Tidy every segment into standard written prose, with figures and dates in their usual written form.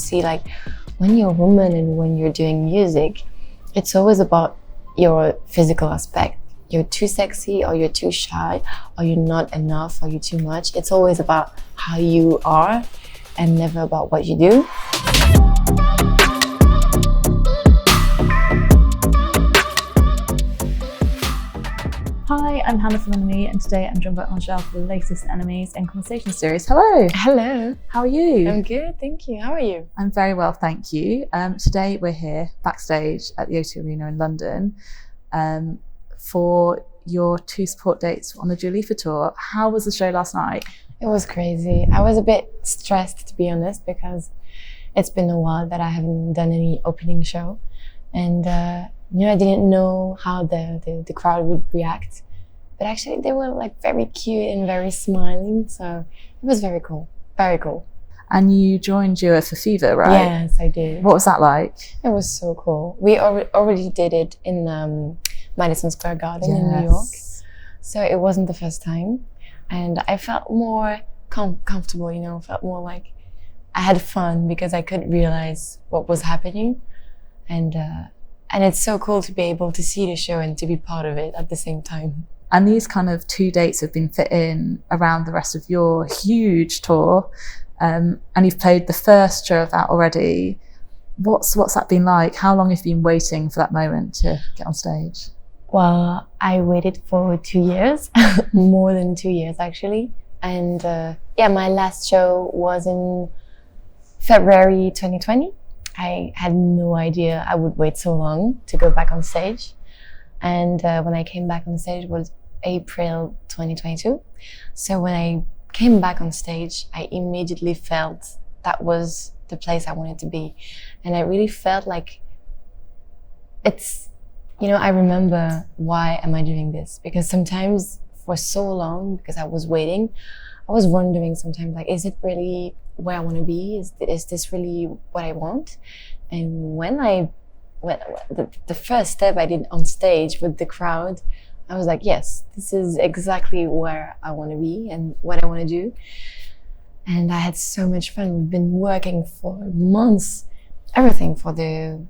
see, like, when you're a woman and when you're doing music, it's always about your physical aspect. You're too sexy, or you're too shy, or you're not enough, or you're too much. It's always about how you are and never about what you do. Hi, I'm Hannah from Enemy, and today I'm joined by Angèle for the latest Enemies in Conversation series. Hello. Hello. How are you? I'm good, thank you. How are you? I'm very well, thank you. Today we're here backstage at the O2 Arena in London for your 2 support dates on the Dua Lipa tour. How was the show last night? It was crazy. I was a bit stressed, to be honest, because it's been a while that I haven't done any opening show. And I didn't know how the crowd would react. But actually they were like very cute and very smiling. So it was very cool. Very cool. And you joined Dua for Fever, right? Yes, I did. What was that like? It was so cool. We already did it in Madison Square Garden in New York. So it wasn't the first time. And I felt more comfortable, felt more like I had fun because I could realize what was happening. And it's so cool to be able to see the show and to be part of it at the same time. And these kind of 2 dates have been fit in around the rest of your huge tour. And you've played the first show of that already. What's that been like? How long have you been waiting for that moment to get on stage? Well, I waited for 2 years, more than 2 years actually. And my last show was in February 2020. I had no idea I would wait so long to go back on stage. And when I came back on stage was April 2022. So when I came back on stage, I immediately felt that was the place I wanted to be. And I really felt like it's, I remember, why am I doing this? Because sometimes for so long, because I was waiting, I was wondering sometimes, like, is it really where I want to be? Is this really what I want? And when the first step I did on stage with the crowd, I was like, yes, this is exactly where I want to be and what I want to do. And I had so much fun. We've been working for months, everything for the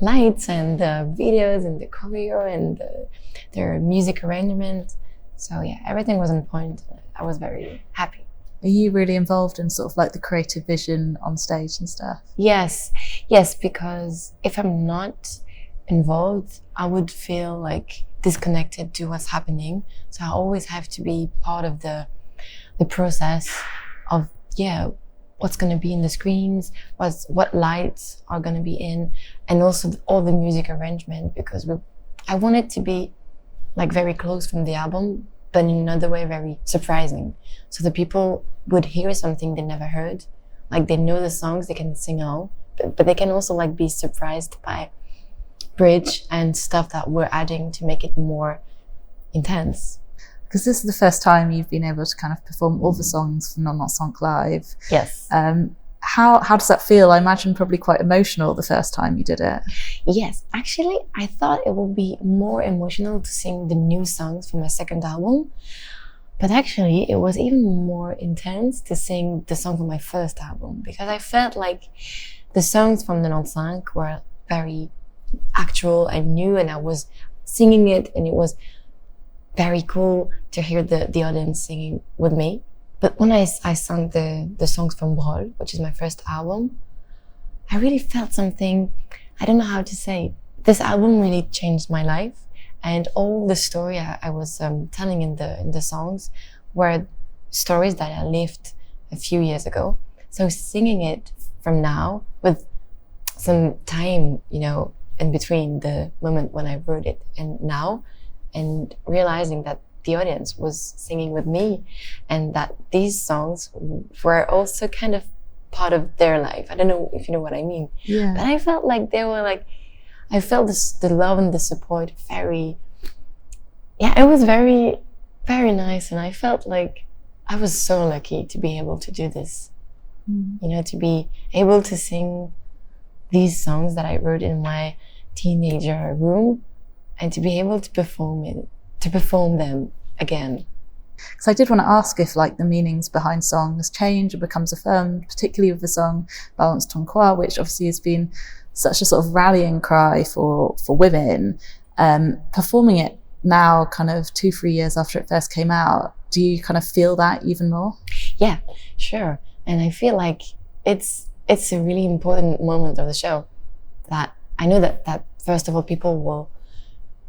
lights and the videos and the choreo and their music arrangement. So yeah, everything was on point. I was very happy. Are you really involved in sort of like the creative vision on stage and stuff? Yes, because if I'm not involved, I would feel like disconnected to what's happening. So I always have to be part of the process of, what's going to be in the screens, what lights are going to be in, and also all the music arrangement, because I want it to be like very close from the album, but in another way very surprising. So the people would hear something they never heard. Like, they know the songs, they can sing along, but they can also like be surprised by bridge and stuff that we're adding to make it more intense. Because this is the first time you've been able to kind of perform all the songs from Nonante-Cinq live. Yes. How does that feel? I imagine probably quite emotional the first time you did it. Yes, actually, I thought it would be more emotional to sing the new songs from my second album. But actually, it was even more intense to sing the song from my first album, because I felt like the songs from the Nonante-Cinq were very actual and new, and I was singing it, and it was very cool to hear the audience singing with me. But when I sang the songs from Brol, which is my first album, I really felt something. I don't know how to say. This album really changed my life, and all the story I was telling in the songs were stories that I lived a few years ago. So singing it from now with some time, in between the moment when I wrote it and now, and realizing that the audience was singing with me and that these songs were also kind of part of their life. I don't know if you know what I mean. Yeah. But I felt like they were like, I felt the love and the support it was very, very nice. And I felt like I was so lucky to be able to do this, to be able to sing these songs that I wrote in my teenager room and to be able to perform them again. Because I did want to ask if like the meanings behind songs change or becomes affirmed, particularly with the song Quoi, which obviously has been such a sort of rallying cry for women. Performing it now, kind of 2-3 years after it first came out, do you kind of feel that even more? Yeah, sure. And I feel like it's a really important moment of the show, that I know that first of all, people will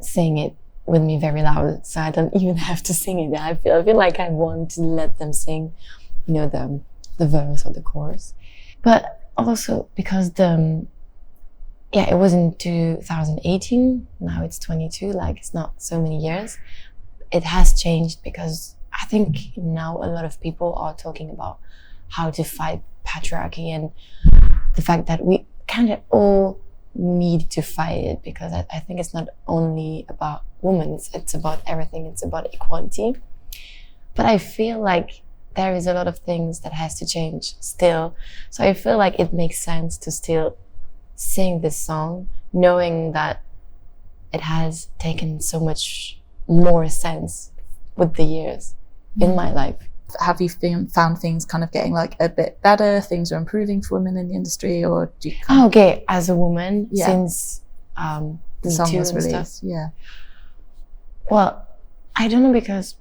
sing it with me very loud, so I don't even have to sing it. I feel like I want to let them sing, you know, the verse or the chorus. But also because it was in 2018, now it's 22, like it's not so many years. It has changed because I think now a lot of people are talking about how to fight patriarchy and the fact that we kind of all need to fight it, because I think it's not only about women, it's about everything, it's about equality. But I feel like there is a lot of things that has to change still. So I feel like it makes sense to still sing this song, knowing that it has taken so much more sense with the years in my life. Have you found things kind of getting like a bit better, things are improving for women in the industry, or do you okay, as a woman, since the song was released stuff. Well, I don't know, because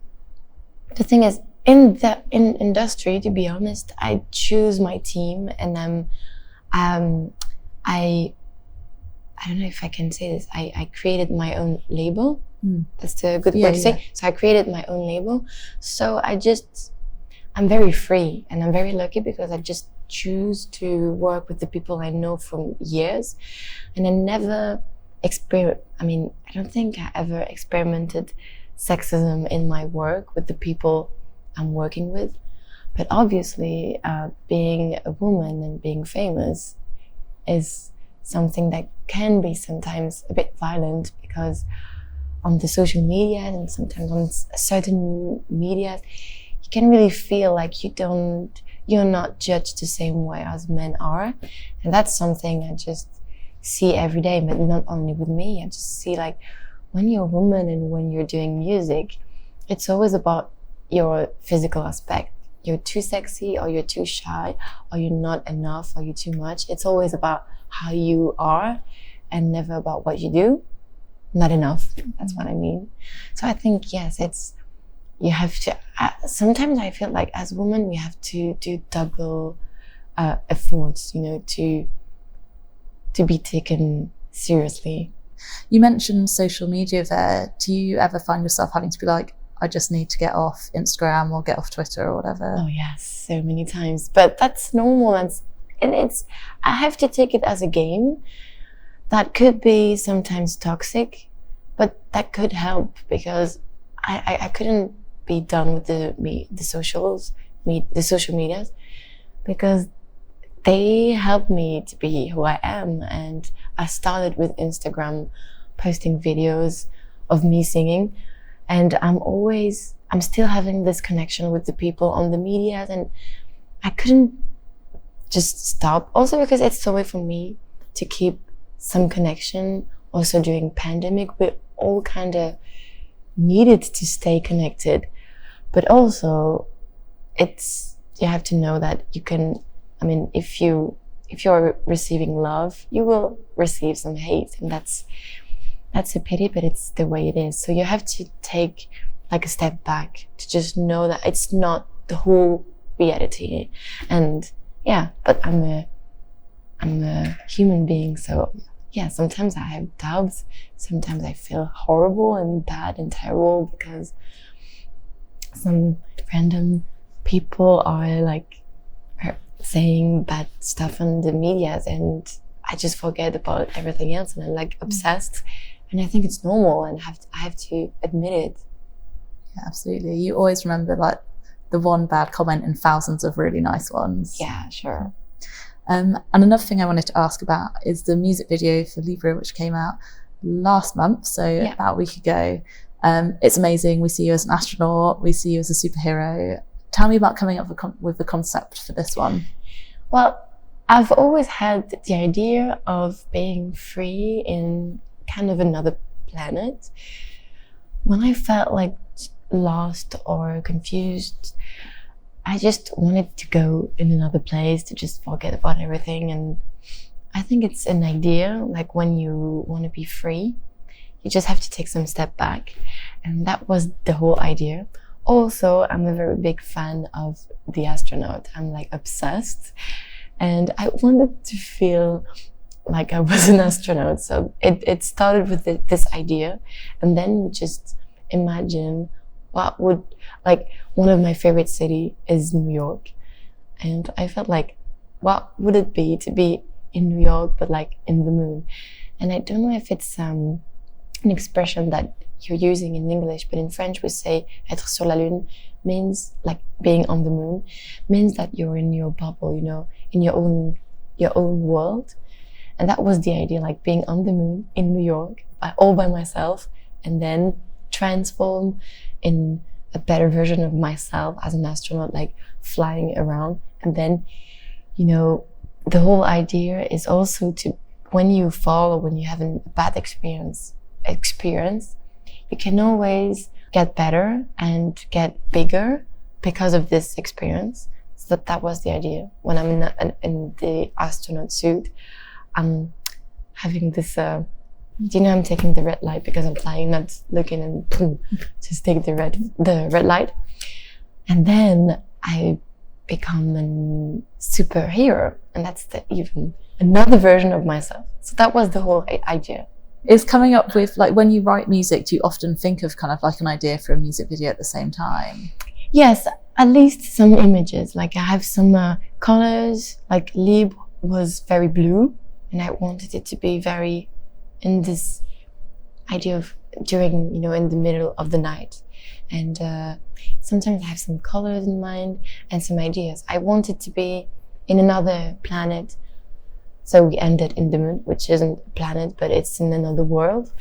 the thing is, in industry, to be honest, I choose my team, and then I don't know if I can say this, I created my own label. That's the good word to say. So I created my own label. So I'm very free, and I'm very lucky because I just choose to work with the people I know from years. And I never I don't think I ever experimented sexism in my work with the people I'm working with. But obviously, being a woman and being famous is something that can be sometimes a bit violent, because on the social media and sometimes on certain media, you can really feel like you're not judged the same way as men are. And that's something I just see every day, but not only with me. I just see, like, when you're a woman and when you're doing music, it's always about your physical aspect. You're too sexy, or you're too shy, or you're not enough, or you're too much. It's always about how you are and never about what you do. Not enough, that's what I mean. So I think, yes, you have to, sometimes I feel like as women we have to do double efforts, you know, to be taken seriously. You mentioned social media there. Do you ever find yourself having to be like, I just need to get off Instagram or get off Twitter or whatever? Oh yes, so many times. But that's normal, and I have to take it as a game. That could be sometimes toxic, but that could help, because I couldn't be done with the social medias, because they help me to be who I am. And I started with Instagram posting videos of me singing, and I'm still having this connection with the people on the media, and I couldn't just stop. Also because it's a way for me to keep some connection. Also during pandemic, we all kind of needed to stay connected, but also you have to know that you can, if you're receiving love, you will receive some hate, and that's a pity, but it's the way it is. So you have to take like a step back to just know that it's not the whole reality. And yeah, but I'm a human being, so yeah, sometimes I have doubts. Sometimes I feel horrible and bad and terrible because some random people are like saying bad stuff on the media, and I just forget about everything else, and I'm like obsessed. And I think it's normal, and I have to admit it. Yeah, absolutely. You always remember like the one bad comment in thousands of really nice ones. Yeah, sure. And another thing I wanted to ask about is the music video for Libra, which came out last month, so about a week ago. It's amazing. We see you as an astronaut. We see you as a superhero. Tell me about coming up with the concept for this one. Well, I've always had the idea of being free in kind of another planet. When I felt like lost or confused. I just wanted to go in another place to just forget about everything. And I think it's an idea, like when you want to be free, you just have to take some step back. And that was the whole idea. Also, I'm a very big fan of The Astronaut. I'm like obsessed. And I wanted to feel like I was an astronaut. So it started with this idea. And then we just imagine what would, like, one of my favorite city is New York. And I felt like, what would it be to be in New York, but like in the moon? And I don't know if it's an expression that you're using in English, but in French we say être sur la lune, means like being on the moon, means that you're in your bubble, you know, in your own world. And that was the idea, like being on the moon in New York all by myself, and then transform in a better version of myself as an astronaut, like flying around. And then, you know, the whole idea is also to, when you fall or when you have a bad experience, you can always get better and get bigger because of this experience. So that was the idea. When I'm in the astronaut suit, I'm having this, you know, I'm taking the red light because I'm flying, not looking, and boom, just take the red light. And then I become a superhero. And that's even another version of myself. So that was the whole idea. Is coming up with, like, when you write music, do you often think of kind of like an idea for a music video at the same time? Yes, at least some images. Like I have some colors, like Libra was very blue, and I wanted it to be very in this idea of during, you know, in the middle of the night. And sometimes I have some colors in mind and some ideas. I wanted to be in another planet. So we ended in the moon, which isn't a planet, but it's in another world.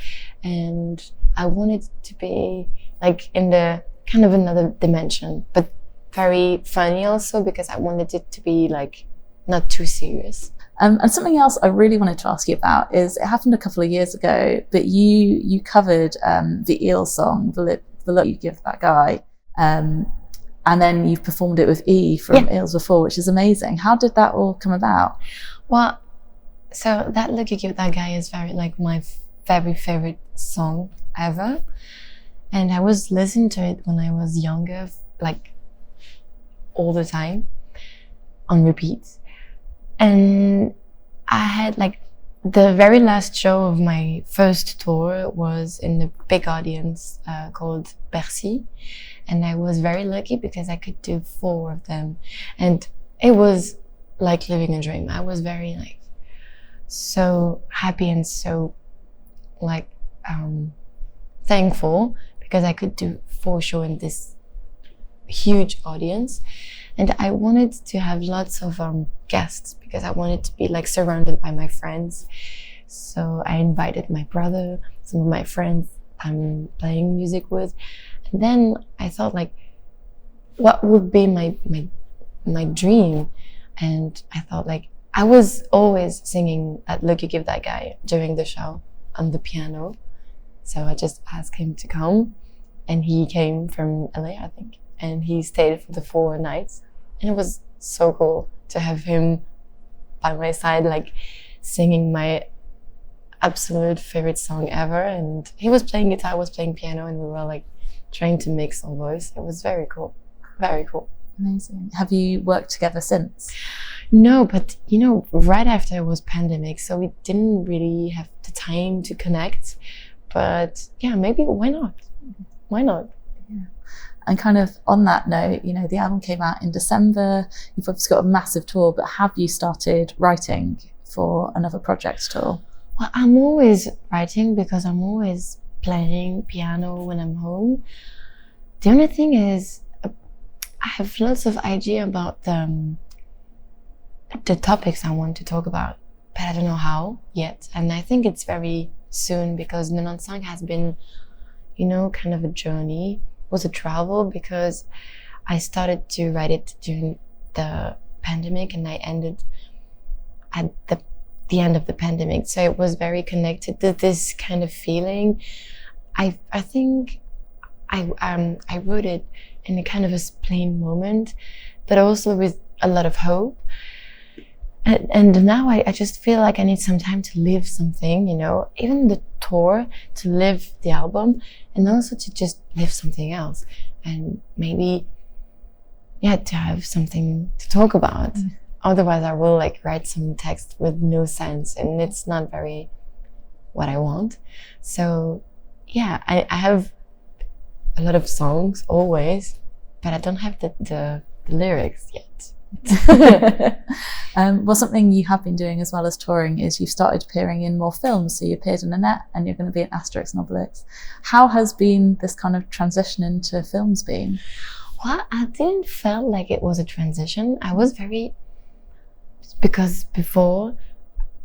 And I wanted to be like in the kind of another dimension, but very funny also, because I wanted it to be like not too serious. And something else I really wanted to ask you about is, it happened a couple of years ago, but you covered the Eels song, the look you give that guy. And then you've performed it with E from Eels before, which is amazing. How did that all come about? Well, so that look you give that guy is very like my very favorite song ever. And I was listening to it when I was younger, like all the time on repeat. And I had like the very last show of my first tour was in a big audience called Bercy. And I was very lucky because I could do 4 of them. And it was like living a dream. I was very like so happy and so like thankful because I could do 4 shows in this huge audience. And I wanted to have lots of guests because I wanted to be like surrounded by my friends. So I invited my brother, some of my friends I'm playing music with. And then I thought like, what would be my dream? And I thought like, I was always singing that Look You Give That Guy during the show on the piano. So I just asked him to come, and he came from LA, I think. And he stayed for the 4 nights. And it was so cool to have him by my side, like singing my absolute favorite song ever. And he was playing guitar, I was playing piano, and we were like trying to mix our voice. It was very cool. Very cool. Amazing. Have you worked together since? No, but you know, right after it was pandemic, so we didn't really have the time to connect. But yeah, maybe why not? Why not? Yeah. And kind of on that note, you know, the album came out in December. You've obviously got a massive tour, but have you started writing for another project at all? Well, I'm always writing because I'm always playing piano when I'm home. The only thing is, I have lots of idea about the topics I want to talk about, but I don't know how yet. And I think it's very soon because Nonante-Cinq has been, you know, kind of a journey. It was a travel because I started to write it during the pandemic and I ended at the end of the pandemic. So it was very connected to this kind of feeling. I think I wrote it in a kind of a spleen moment, but also with a lot of hope. And now I just feel like I need some time to live something, you know, even the tour, to live the album, and also to just live something else, and maybe, yeah, to have something to talk about. Otherwise I will like write some text with no sense, and it's not very what I want. So yeah, I have a lot of songs always, but I don't have the lyrics yet. Well, something you have been doing as well as touring is you've started appearing in more films. So you appeared in Annette, and you're going to be in Asterix and Obelix. How has been this kind of transition into films been? Well, I didn't feel like it was a transition. I was very, because before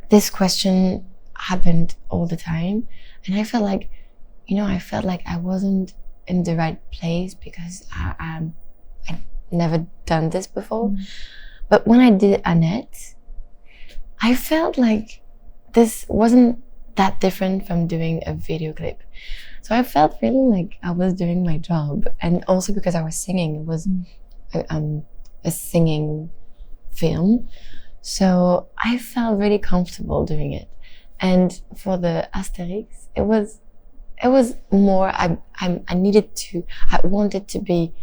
this question happened all the time, and I felt like, you know, I wasn't in the right place because I never done this before. But when I did Annette, I felt like this wasn't that different from doing a video clip. So I felt really like I was doing my job. And also because I was singing, it was a singing film. So I felt really comfortable doing it. And for the Asterix, it was more, I wanted to be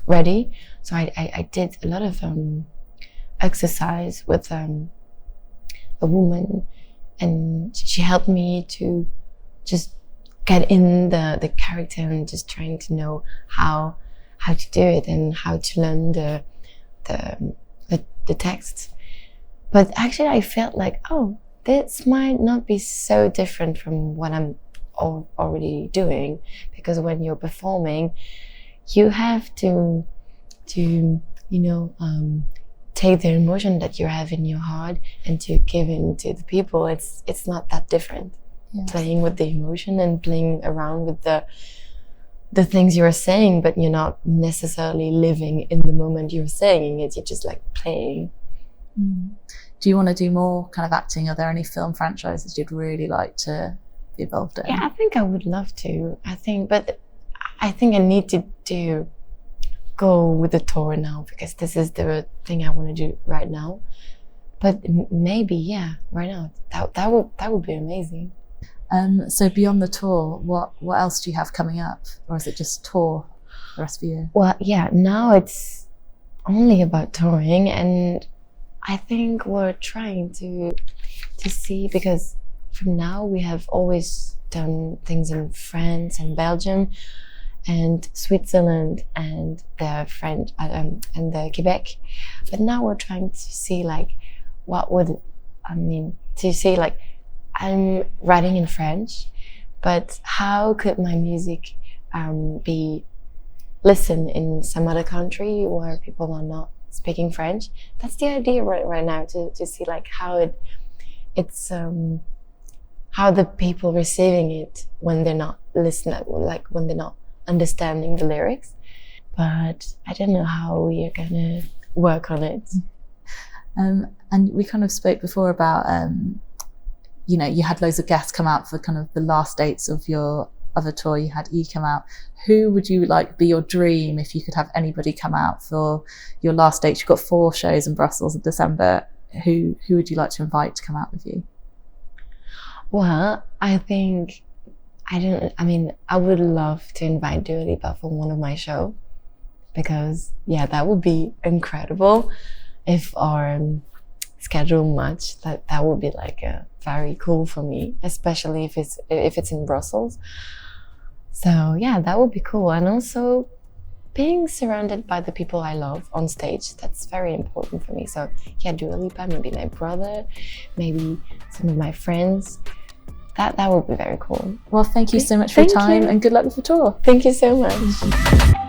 ready. So I did a lot of exercise with a woman, and she helped me to just get in the character and just trying to know how to do it and how to learn the text. But actually I felt like, oh, this might not be so different from what I'm already doing, because when you're performing, you have to you know, take the emotion that you have in your heart and to give in to the people. It's not that different. Yes. Playing with the emotion and playing around with the things you're saying, but you're not necessarily living in the moment you're saying it. You're just like playing. Do you want to do more kind of acting? Are there any film franchises you'd really like to be involved in? Yeah, I think I would love to. I think I need to go with the tour now, because this is the thing I want to do right now. But maybe, yeah, right now, that would be amazing. So beyond the tour, what else do you have coming up, or is it just tour the rest of the year? Well, yeah, now it's only about touring, and I think we're trying to see, because from now we have always done things in France and Belgium and Switzerland and the French and the Quebec, but now we're trying to see like to see like, I'm writing in French, but how could my music be listened in some other country where people are not speaking French? That's the idea right now, to see like how it's how the people receiving it when they're not listening, like when they're not understanding the lyrics. But I don't know how we are gonna work on it. And we kind of spoke before about you know, you had loads of guests come out for kind of the last dates of your other tour. You had E come out. Who would you like be your dream if you could have anybody come out for your last dates? You've got 4 shows in Brussels in December. Who would you like to invite to come out with you? Well, I think I would love to invite Dua Lipa for one of my shows, because yeah, that would be incredible. If our schedule matched, that would be like very cool for me, especially if it's in Brussels. So yeah, that would be cool. And also being surrounded by the people I love on stage, that's very important for me. So yeah, Dua Lipa, maybe my brother, maybe some of my friends. That would be very cool. Well, thank you so much for your time, and good luck with the tour. Thank you so much.